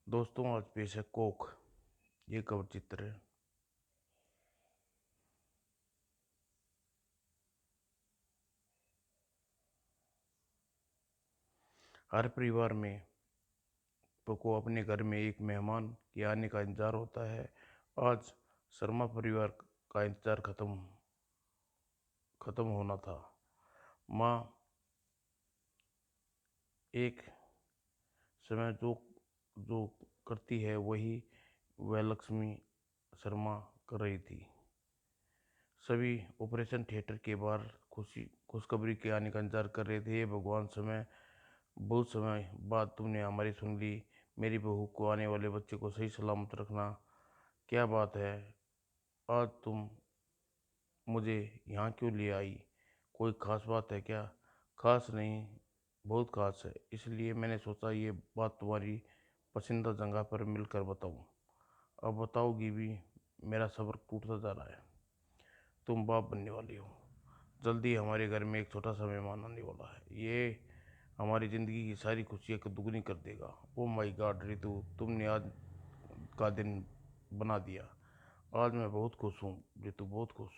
दोस्तों आज पेश है कोक। ये कवर चित्र है। हर परिवार में को अपने घर में एक मेहमान के आने का इंतजार होता है। आज शर्मा परिवार का इंतजार खत्म होना था। माँ एक समय जो जो करती है वही वह लक्ष्मी शर्मा कर रही थी। सभी ऑपरेशन थिएटर के बाहर खुशखबरी के आने का इंतजार कर रहे थे। भगवान, बहुत समय बाद तुमने हमारी सुन ली। मेरी बहू को, आने वाले बच्चे को सही सलामत रखना। क्या बात है, आज तुम मुझे यहाँ क्यों ले आई? कोई खास बात है क्या? खास नहीं, बहुत खास है। इसलिए मैंने सोचा ये बात तुम्हारी पसंदीदा जगह पर मिलकर बताऊं। अब बताओगी भी? मेरा सब्र टूटता जा रहा है। तुम बाप बनने वाली हो। जल्दी हमारे घर में एक छोटा सा मेहमान आने वाला है। ये हमारी ज़िंदगी की सारी खुशियाँ को दुगनी कर देगा। ओ माय गॉड रितु, तुमने आज का दिन बना दिया। आज मैं बहुत खुश हूँ रितु, बहुत खुश।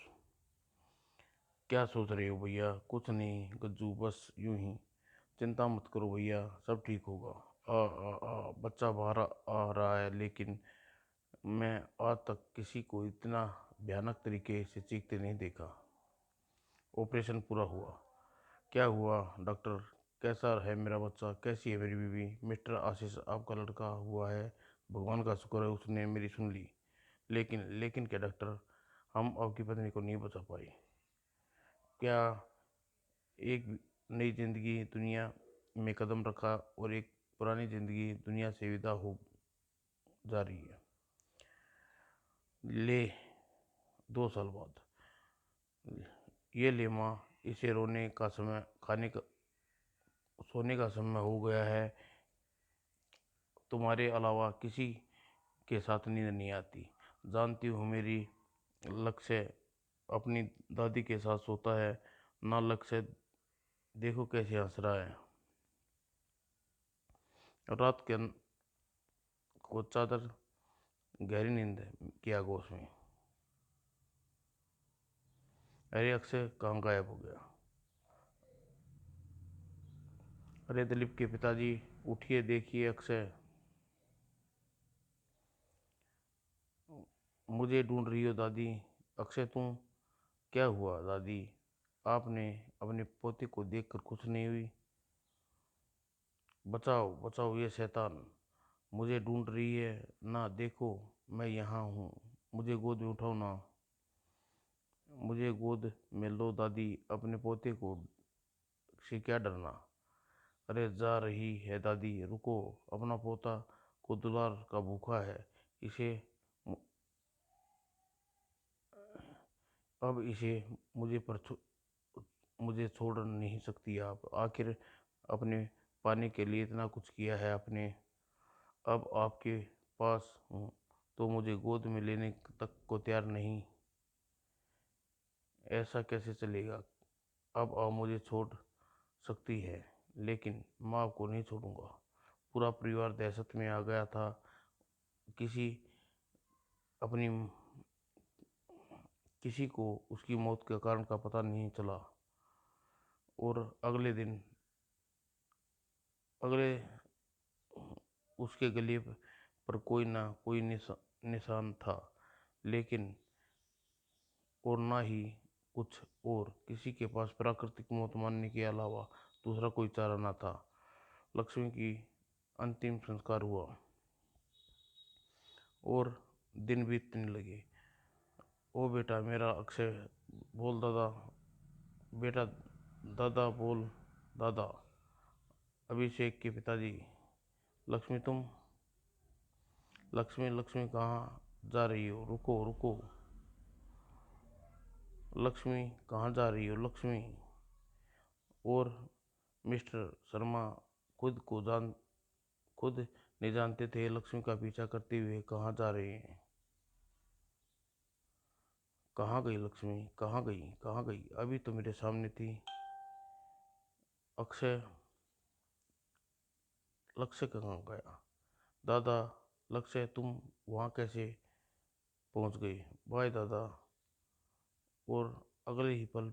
क्या सोच रहे हो भैया? कुछ नहीं गज्जू, बस यूं ही। चिंता मत करो भैया, सब ठीक होगा। बच्चा बाहर आ रहा है, लेकिन मैं आज तक किसी को इतना भयानक तरीके से चीखते नहीं देखा। ऑपरेशन पूरा हुआ। क्या हुआ डॉक्टर? कैसा है मेरा बच्चा? कैसी है मेरी बीवी? मिस्टर आशीष आपका लड़का हुआ है। भगवान का शुक्र है उसने मेरी सुन ली। लेकिन लेकिन क्या डॉक्टर? हम आपकी पत्नी को नहीं बचा पाए। क्या? एक नई जिंदगी दुनिया में कदम रखा और एक पुरानी जिंदगी दुनिया से विदा हो जा रही है। ले, 2 साल बाद। ये ले माँ, इसे रोने का समय, खाने का, सोने का समय हो गया है। तुम्हारे अलावा किसी के साथ नींद नहीं आती। जानती हूँ मेरी लक्ष्य अपनी दादी के साथ सोता है ना। लक्ष्य देखो कैसे हंस रहा है। रात के को चादर गहरी नींद की आगोश में। अरे अक्षय कहाँ गायब हो गया? अरे दिलीप के पिताजी, उठिए, देखिए अक्षय मुझे ढूंढ रही हो। दादी, अक्षय तुम? क्या हुआ दादी? आपने अपने पोते को देखकर खुश नहीं हुई? बचाओ बचाओ, ये शैतान मुझे ढूंढ रही है ना। देखो मैं यहाँ हूँ, मुझे गोद में उठाओ ना। मुझे गोद में लो दादी, अपने पोते को से क्या डरना। अरे जा रही है दादी, रुको। अपना पोता को दुलार का भूखा है। इसे अब इसे मुझे पर मुझे छोड़ नहीं सकती आप। आखिर अपने पाने के लिए इतना कुछ किया है आपने। अब आपके पास हूँ तो मुझे गोद में लेने तक को तैयार नहीं। ऐसा कैसे चलेगा? अब आप मुझे छोड़ सकती है, लेकिन मैं आपको नहीं छोड़ूंगा। पूरा परिवार दहशत में आ गया था। किसी अपनी किसी को उसकी मौत के कारण का पता नहीं चला। और अगले उसके गले पर कोई ना कोई निशान था, लेकिन और ना ही कुछ और। किसी के पास प्राकृतिक मौत मारने के अलावा दूसरा कोई चारा ना था। लक्ष्मी की अंतिम संस्कार हुआ और दिन बीतने लगे। ओ बेटा मेरा अक्षय, बोल दादा। बेटा, दादा बोल दादा। अभिषेक के पिताजी। लक्ष्मी तुम? लक्ष्मी, लक्ष्मी कहाँ जा रही हो? रुको रुको। लक्ष्मी कहाँ जा रही हो लक्ष्मी? और मिस्टर शर्मा खुद नहीं जानते थे लक्ष्मी का पीछा करते हुए कहाँ जा रहे हैं। कहाँ गई लक्ष्मी? कहाँ गई? कहाँ गई? अभी तो मेरे सामने थी। अक्षय, लक्ष्य कहाँ गया? दादा, लक्ष्य तुम वहाँ कैसे पहुँच गई? बाय दादा। और अगले ही पल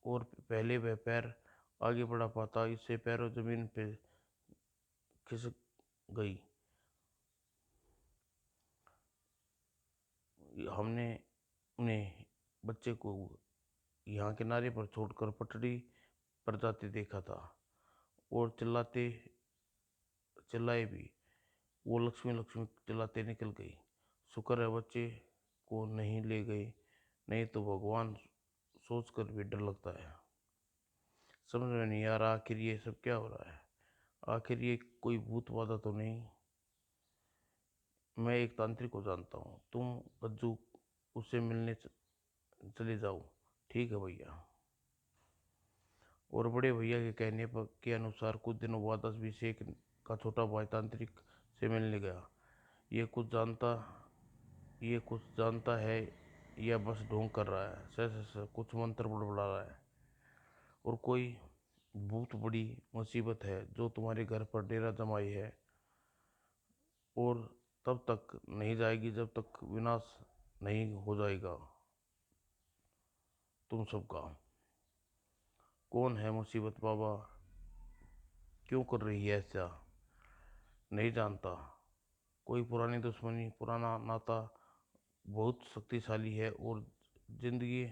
और पहले वह पैर आगे बढ़ा पाता, इससे पैरों जमीन पे खिसक गई। हमने उन्हें बच्चे को यहाँ किनारे पर छोड़कर पटड़ी पर जाते देखा था और चिल्लाते चिल्लाए भी। वो लक्ष्मी लक्ष्मी चिल्लाते निकल गई। शुक्र है बच्चे को नहीं ले गए, नहीं तो भगवान सोचकर भी डर लगता है। समझ में नहीं आ रहा आखिर ये सब क्या हो रहा है। आखिर ये कोई भूत बाधा तो नहीं? मैं एक तांत्रिक को जानता हूँ, तुम गज्जू उससे मिलने चले जाओ। ठीक है भैया। और बड़े भैया के कहने पर के अनुसार कुछ दिनों बाद अभिषेक का छोटा भाई तांत्रिक से मिलने गया। ये कुछ जानता ये कुछ जानता है या बस ढोंग कर रहा है? सर कुछ मंत्र बड़बड़ा रहा है और कोई बहुत बड़ी मुसीबत है जो तुम्हारे घर पर डेरा जमाई है और तब तक नहीं जाएगी जब तक विनाश नहीं हो जाएगा तुम सबका। कौन है मुसीबत बाबा? क्यों कर रही है ऐसा? नहीं जानता। कोई पुरानी दुश्मनी, पुराना नाता, बहुत शक्तिशाली है और जिंदगी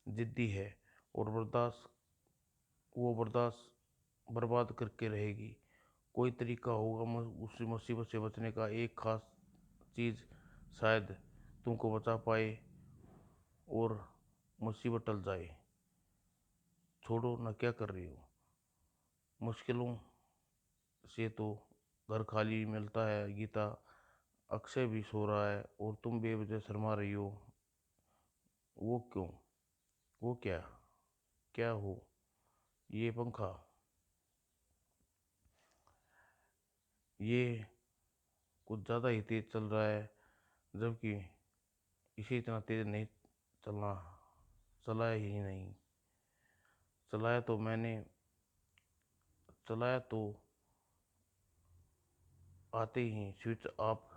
जिद्दी है और बर्दाश्त बर्बाद करके रहेगी। कोई तरीका होगा उस मुसीबत से बचने का, एक खास चीज़ शायद तुमको बचा पाए और मुसीबत टल जाए। छोड़ो ना, क्या कर रही हो? मुश्किलों से तो घर खाली मिलता है गीता। अक्षय भी सो रहा है और तुम बेवजह शर्मा रही हो। वो क्यों? वो क्या? क्या हो? ये पंखा, ये कुछ ज़्यादा ही तेज चल रहा है, जबकि इसे इतना तेज नहीं चलना। चलाया ही नहीं। चलाया तो मैंने चलाया तो आते ही switch off.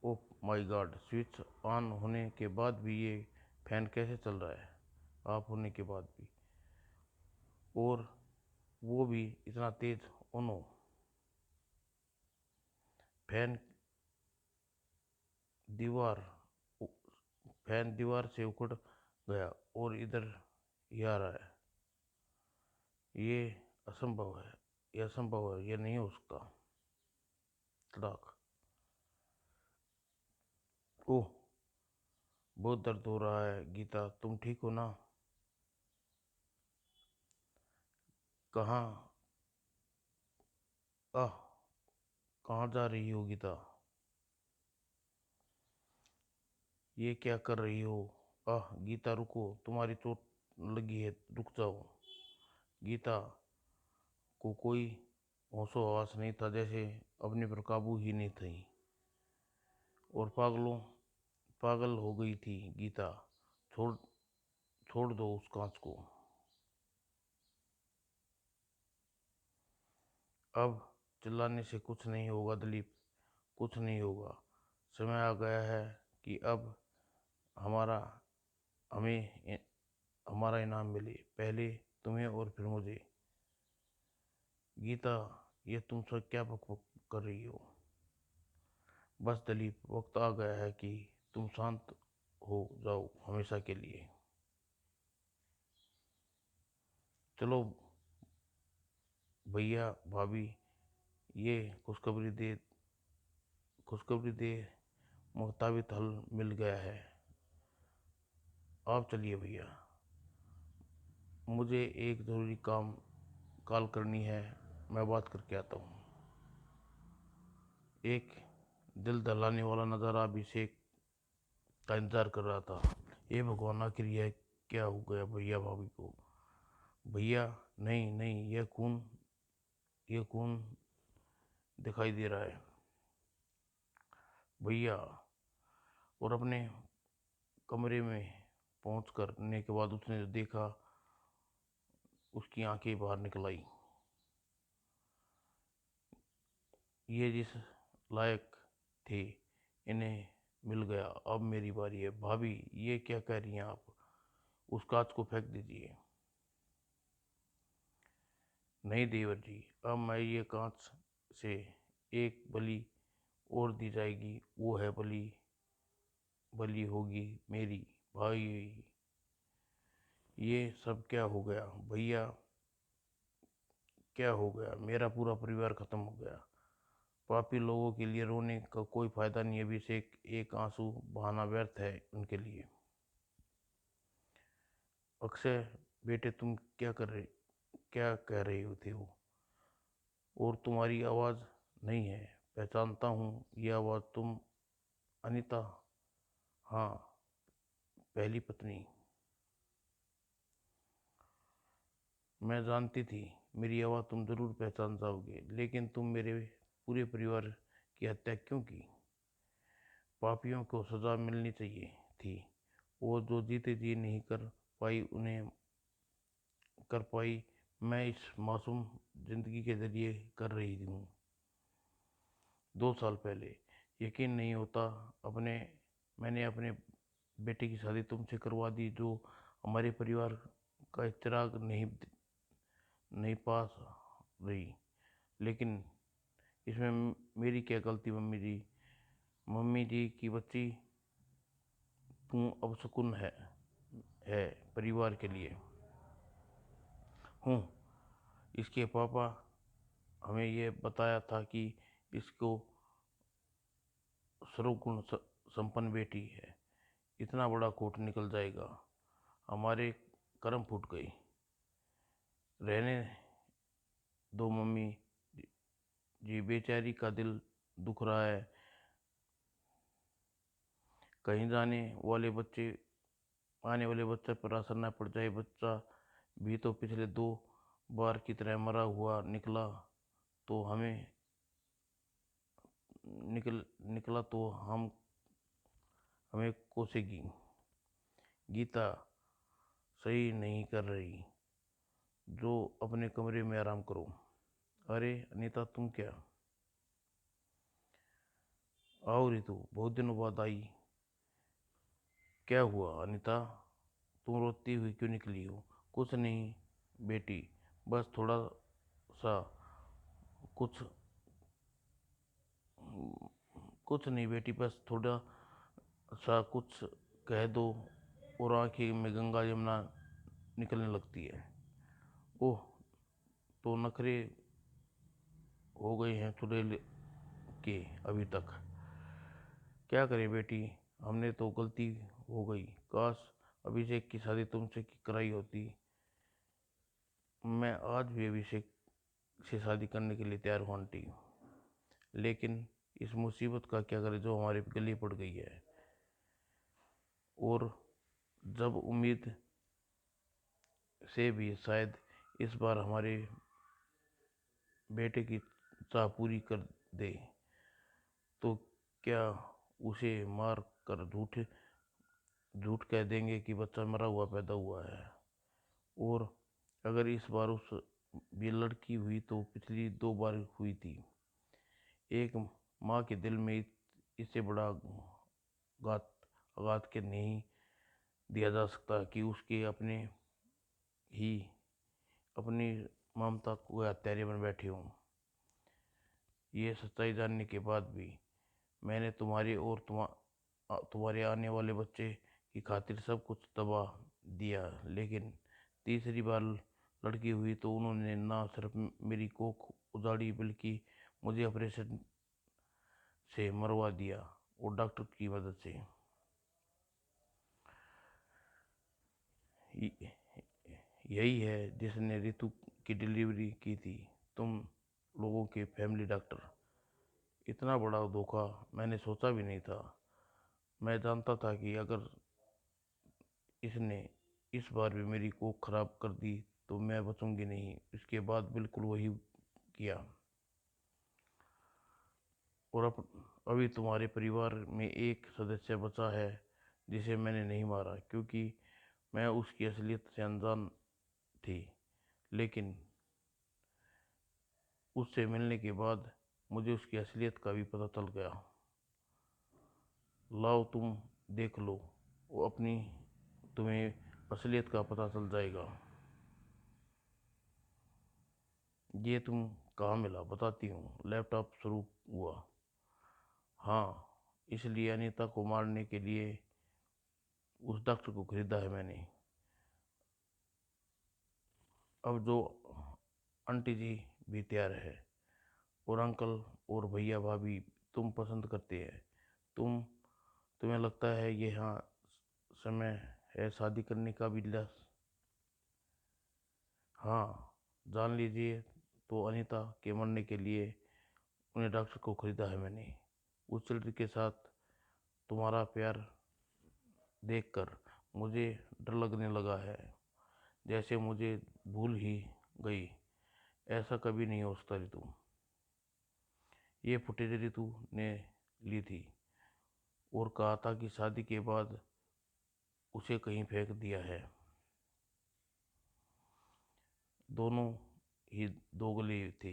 Oh my God, switch on होने के बाद भी ये फैन कैसे चल रहा है? ऑफ होने के बाद भी, और वो भी इतना तेज। ओ नो, फैन दीवार फैन दीवार से उखड़ गया और इधर ही आ रहा है। ये असंभव है, ये असंभव है, ये नहीं हो सकता। तड़ाक। ओह, बहुत दर्द हो रहा है गीता, तुम ठीक हो ना? कहाँ आह कहाँ जा रही हो गीता? ये क्या कर रही हो? आह गीता रुको, तुम्हारी चोट लगी है, रुक जाओ। गीता को कोई होशो हवास नहीं था, जैसे अपने पर काबू ही नहीं थी और पागल हो गई थी गीता। छोड़ छोड़ दो उस कांच को। अब चिल्लाने से कुछ नहीं होगा दिलीप, कुछ नहीं होगा। समय आ गया है कि अब हमारा हमें हमारा इनाम मिले, पहले तुम्हें और फिर मुझे। गीता, ये तुम सब क्या बक बक कर रही हो? बस दिलीप, वक्त आ गया है कि तुम शांत हो जाओ हमेशा के लिए। चलो भैया भाभी, ये खुशखबरी दे मुताबिक हल मिल गया है। आप चलिए भैया, मुझे एक ज़रूरी काम कॉल करनी है, मैं बात करके आता हूँ। एक दिल दहलाने वाला नज़ारा अभिषेक का इंतजार कर रहा था। ये भगवान, आखिर यह क्या हो गया भैया भाभी को? भैया, नहीं नहीं, यह खून दिखाई दे रहा है भैया। और अपने कमरे में पहुंच करने के बाद उसने जो देखा, उसकी आंखें बाहर निकल आई। ये जिस लायक थे इन्हें मिल गया, अब मेरी बारी है। भाभी, ये क्या कह रही हैं आप? उस कांच को फेंक दीजिए। नहीं देवर जी, अब मैं ये कांच से एक बलि और दी जाएगी, वो है बलि। बलि होगी मेरी। भाई, ये सब क्या हो गया भैया? क्या हो गया? मेरा पूरा परिवार खत्म हो गया। पापी लोगों के लिए रोने का कोई फायदा नहीं, अभी से एक आंसू बहाना व्यर्थ है उनके लिए। अक्षय बेटे, तुम क्या कह रहे थे वो? और तुम्हारी आवाज़ नहीं है, पहचानता हूँ ये आवाज़। तुम अनीता? हाँ, पहली पत्नी। मैं जानती थी मेरी आवाज़ तुम ज़रूर पहचान जाओगे, लेकिन तुम मेरे पूरे परिवार की हत्या क्यों की? पापियों को सज़ा मिलनी चाहिए थी। वो जो जीते जी नहीं कर पाई उन्हें कर पाई, मैं इस मासूम जिंदगी के जरिए कर रही हूँ। 2 साल पहले यकीन नहीं होता, अपने मैंने अपने बेटे की शादी तुमसे करवा दी, जो हमारे परिवार का एक चिराग नहीं नहीं पास रही। लेकिन इसमें मेरी क्या गलती? मम्मी जी की बच्ची तू अब सुकून है परिवार के लिए हूँ। इसके पापा हमें ये बताया था कि इसको सर्वगुण संपन्न बेटी है, इतना बड़ा कोट निकल जाएगा। हमारे कर्म फूट गई। रहने दो मम्मी जी, बेचारी का दिल दुख रहा है। कहीं आने वाले बच्चे पर असर न पड़ जाए। बच्चा भी तो पिछले 2 बार की तरह मरा हुआ निकला, तो निकल निकला तो हमें कोसेगी। गीता सही नहीं कर रही, जो अपने कमरे में आराम करो। अरे अनीता, तुम क्या? आओ रितु, बहुत दिनों बाद आई। क्या हुआ अनीता? तुम रोती हुई क्यों निकली हो? कुछ नहीं बेटी, बस थोड़ा सा कुछ कुछ नहीं बेटी, बस थोड़ा सा कुछ कह दो और आंखें में गंगा यमुना निकलने लगती है। ओह, तो नखरे हो गए हैं चुड़ैल के अभी तक। क्या करें बेटी, हमने तो गलती हो गई। काश अभिषेक की शादी तुमसे कराई होती। मैं आज भी अभिषेक से शादी करने के लिए तैयार हूँ आंटी, लेकिन इस मुसीबत का क्या करें जो हमारे गले पड़ गई है। और जब उम्मीद से भी शायद इस बार हमारे बेटे की चाह पूरी कर दे, तो क्या उसे मार कर झूठ कह देंगे कि बच्चा मरा हुआ पैदा हुआ है। और अगर इस बार उस भी लड़की हुई तो पिछली 2 बार हुई थी। एक माँ के दिल में इससे बड़ा आघात आघात के नहीं दिया जा सकता कि उसके ही अपनी ममता को हत्यारे बन बैठे हों। ये सच्चाई जानने के बाद भी मैंने तुम्हारे और तुम्हारे आने वाले बच्चे की खातिर सब कुछ दबा दिया, लेकिन तीसरी बार लड़की हुई तो उन्होंने ना सिर्फ मेरी कोख उजाड़ी, बल्कि मुझे ऑपरेशन से मरवा दिया, और डॉक्टर की मदद से। यही है जिसने रितु की डिलीवरी की थी, तुम लोगों के फैमिली डॉक्टर। इतना बड़ा धोखा मैंने सोचा भी नहीं था। मैं जानता था कि अगर इसने इस बार भी मेरी कोख खराब कर दी तो मैं बचूंगी नहीं। इसके बाद बिल्कुल वही किया। और अभी तुम्हारे परिवार में एक सदस्य बचा है जिसे मैंने नहीं मारा, क्योंकि मैं उसकी असलियत से अनजान थी। लेकिन उससे मिलने के बाद मुझे उसकी असलियत का भी पता चल गया। लाओ तुम देख लो, वो अपनी तुम्हें असलियत का पता चल जाएगा। ये तुम कहाँ मिला बताती हूँ। लैपटॉप शुरू हुआ। हाँ, इसलिए अनीता को मारने के लिए उस डॉक्टर को खरीदा है मैंने। अब जो आंटी जी भी तैयार है, और अंकल और भैया भाभी तुम पसंद करते हैं। तुम्हें लगता है ये हाँ समय है शादी करने का भी लस। हाँ, जान लीजिए, तो अनीता के मरने के लिए उन्हें डॉक्टर को खरीदा है मैंने। उस लड़की के साथ तुम्हारा प्यार देखकर मुझे डर लगने लगा है, जैसे मुझे भूल ही गई। ऐसा कभी नहीं हो सकता रितु। ये फुटेज रितु ने ली थी और कहा था कि शादी के बाद उसे कहीं फेंक दिया है। दोनों ही दोगले थे,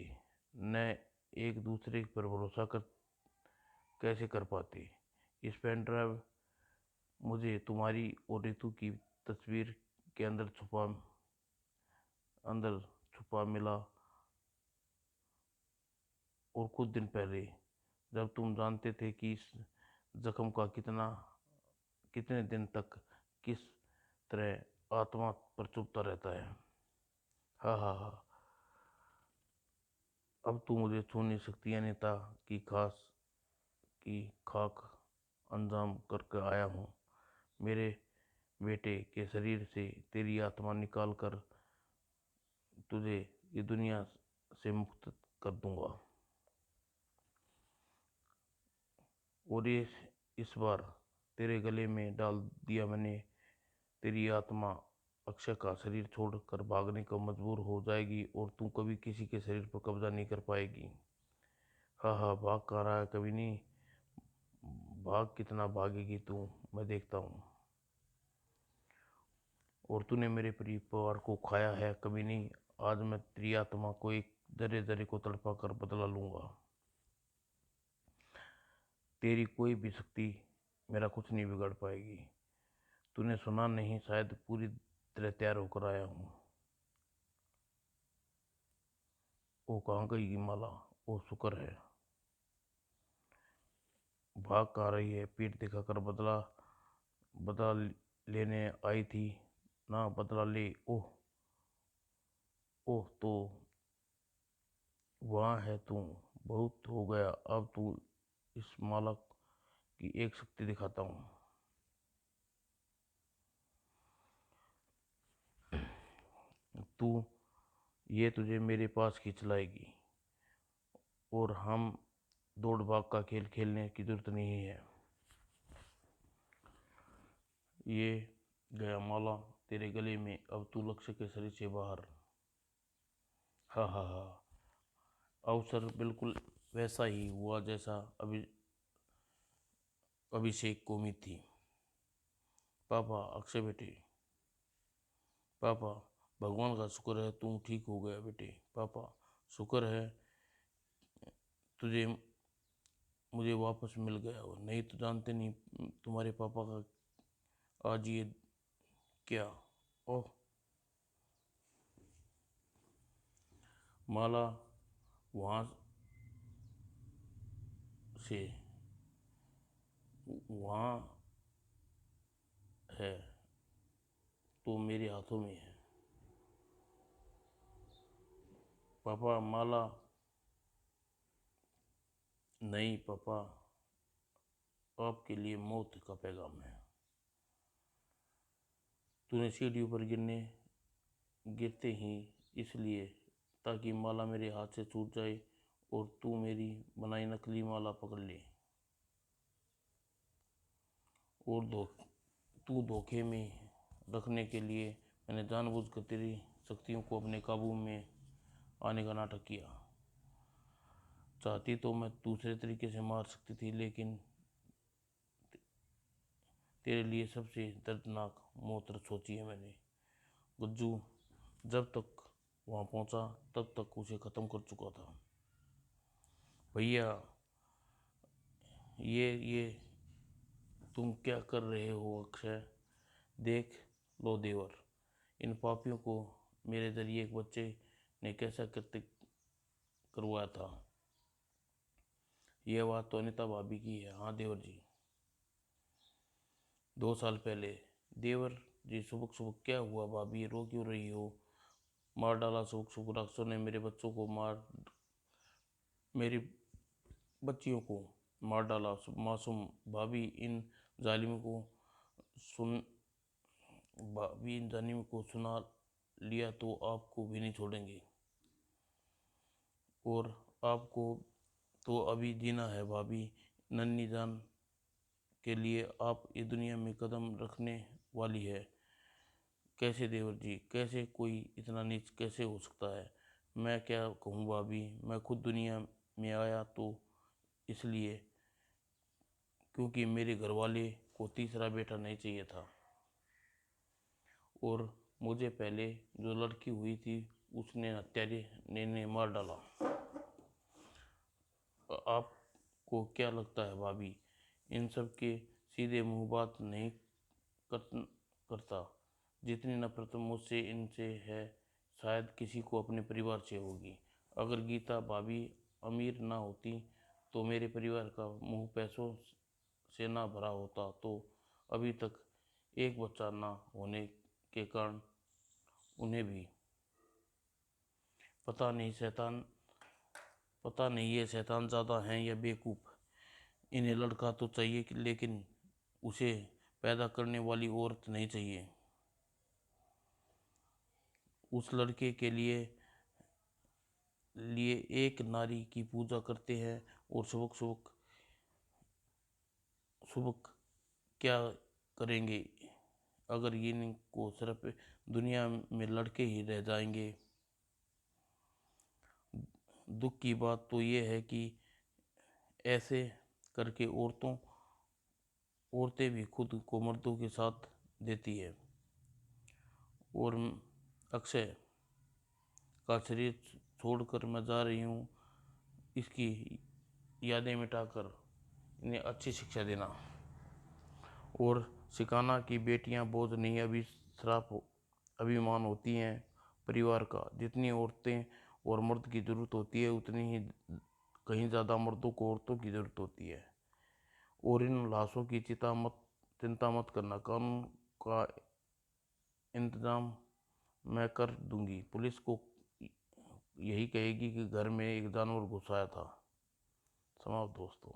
न एक दूसरे पर भरोसा कर कैसे कर पाते। इस पेन ड्राइव मुझे तुम्हारी और रितु की तस्वीर के अंदर छुपा मिला। और कुछ दिन पहले जब तुम जानते थे कि इस जख्म का कितने दिन तक किस तरह आत्मा पर चुभता रहता है। हाँ हाँ हाँ, अब तू मुझे छू नहीं सकती अनीता की खाक अंजाम करके आया हूँ। मेरे बेटे के शरीर से तेरी आत्मा निकाल कर तुझे ये दुनिया से मुक्त कर दूंगा। और ये इस बार तेरे गले में डाल दिया मैंने। तेरी आत्मा अक्षय का शरीर छोड़कर भागने को मजबूर हो जाएगी और तू कभी किसी के शरीर पर कब्जा नहीं कर पाएगी। हाँ हाँ, भाग कहाँ रहा है कभी नहीं। भाग कितना भागेगी तू, मैं देखता हूँ। और तूने मेरे परिवार को खाया है कभी नहीं। आज मैं तेरी आत्मा को एक जरे जरे को तड़पा कर बदला लूंगा। तेरी कोई भी शक्ति मेरा कुछ नहीं बिगाड़ पाएगी। तूने सुना नहीं, शायद पूरी तरह तैयार होकर आया हूँ। वो कहाँ गई माला? वो शुक्र है। भाग कहाँ रही है? पीठ दिखाकर बदला लेने आई थी ना, बदला ले। ओह ओह, तो वहाँ है तू। बहुत हो गया, अब तू इस माला की एक शक्ति दिखाता हूँ। तू ये तुझे मेरे पास खींच लाएगी और हम दौड़ भाग का खेल खेलने की जरूरत नहीं है। ये गया माला तेरे गले में, अब तू लक्ष्य के शरीर से बाहर। हाँ हाँ हाँ, अवसर बिल्कुल वैसा ही हुआ जैसा अभिषेक को उम्मीद थी। पापा, अक्षय बेटे। पापा, भगवान का शुक्र है तुम ठीक हो गया बेटे। पापा, शुक्र है तुझे मुझे वापस मिल गया हो, नहीं तो जानते नहीं तुम्हारे पापा का आज ये क्या। ओह माला, वहाँ से वहाँ है तो मेरे हाथों में है। पापा, माला। नहीं पापा, आपके लिए मौत का पैगाम है। तूने सीढ़ियों पर गिरते ही इसलिए ताकि माला मेरे हाथ से छूट जाए और तू मेरी बनाई नकली माला पकड़ ले। और तू धोखे में रखने के लिए मैंने जानबूझकर तेरी शक्तियों को अपने काबू में आने का नाटक किया। चाहती तो मैं दूसरे तरीके से मार सकती थी, लेकिन तेरे लिए सबसे दर्दनाक मौत सोची है मैंने। गुज्जू जब तक वहाँ पहुँचा तब तक उसे ख़त्म कर चुका था। भैया, ये तुम क्या कर रहे हो अक्षय? देख लो देवर, इन पापियों को मेरे जरिए एक बच्चे ने कैसा कृत्य करवाया था। यह बात तो अनिता भाभी की है। हाँ देवर जी। 2 साल पहले। देवर जी, सुबह सुबह क्या हुआ? भाभी रो क्यों रही हो? मार डाला सुबह सुबह राक्षसों ने मेरे बच्चों को, मेरी बच्चियों को मार डाला। मासूम भाभी, इन जालिमों को सुन भाभी इन जालिमों को सुना लिया तो आपको भी नहीं छोड़ेंगे, और आपको तो अभी जीना है। भाभी, नन्ही जान के लिए आप इस दुनिया में कदम रखने वाली है। कैसे देवर जी, कैसे कोई इतना नीच कैसे हो सकता है? मैं क्या कहूँ भाभी, मैं खुद दुनिया में आया तो इसलिए क्योंकि मेरे घरवाले को तीसरा बेटा नहीं चाहिए था, और मुझे पहले जो लड़की हुई थी उसने हत्यारे ने मार डाला। आपको क्या लगता है भाभी, इन सब के सीधे मुंह बात नहीं करता? जितनी नफरत मुझसे इनसे है, शायद किसी को अपने परिवार से होगी। अगर गीता भाभी अमीर ना होती तो मेरे परिवार का मुंह पैसों से ना भरा होता तो अभी तक एक बच्चा ना होने के कारण उन्हें भी पता नहीं ये शैतान ज़्यादा हैं या बेवकूफ़। इन्हें लड़का तो चाहिए लेकिन उसे पैदा करने वाली औरत नहीं चाहिए। उस लड़के के लिए एक नारी की पूजा करते हैं, और सुबह सुबह क्या करेंगे अगर इनको सिर्फ दुनिया में लड़के ही रह जाएंगे। दुख की बात तो ये है कि ऐसे करके औरतें भी खुद को मर्दों के साथ देती है, और अक्षय का शरीर छोड़कर मैं जा रही हूँ। इसकी यादें मिटाकर इन्हें अच्छी शिक्षा देना और सिखाना कि बेटियां बोझ नहीं, अभी श्राप अभिमान होती हैं परिवार का। जितनी औरतें और मर्द की ज़रूरत होती है उतनी ही कहीं ज़्यादा मर्दों को औरतों की ज़रूरत होती है। और इन लाशों की चिंता मत करना, कानून का इंतजाम मैं कर दूंगी। पुलिस को यही कहेगी कि घर में एक जानवर घुस आया था। समाप्त दोस्तों।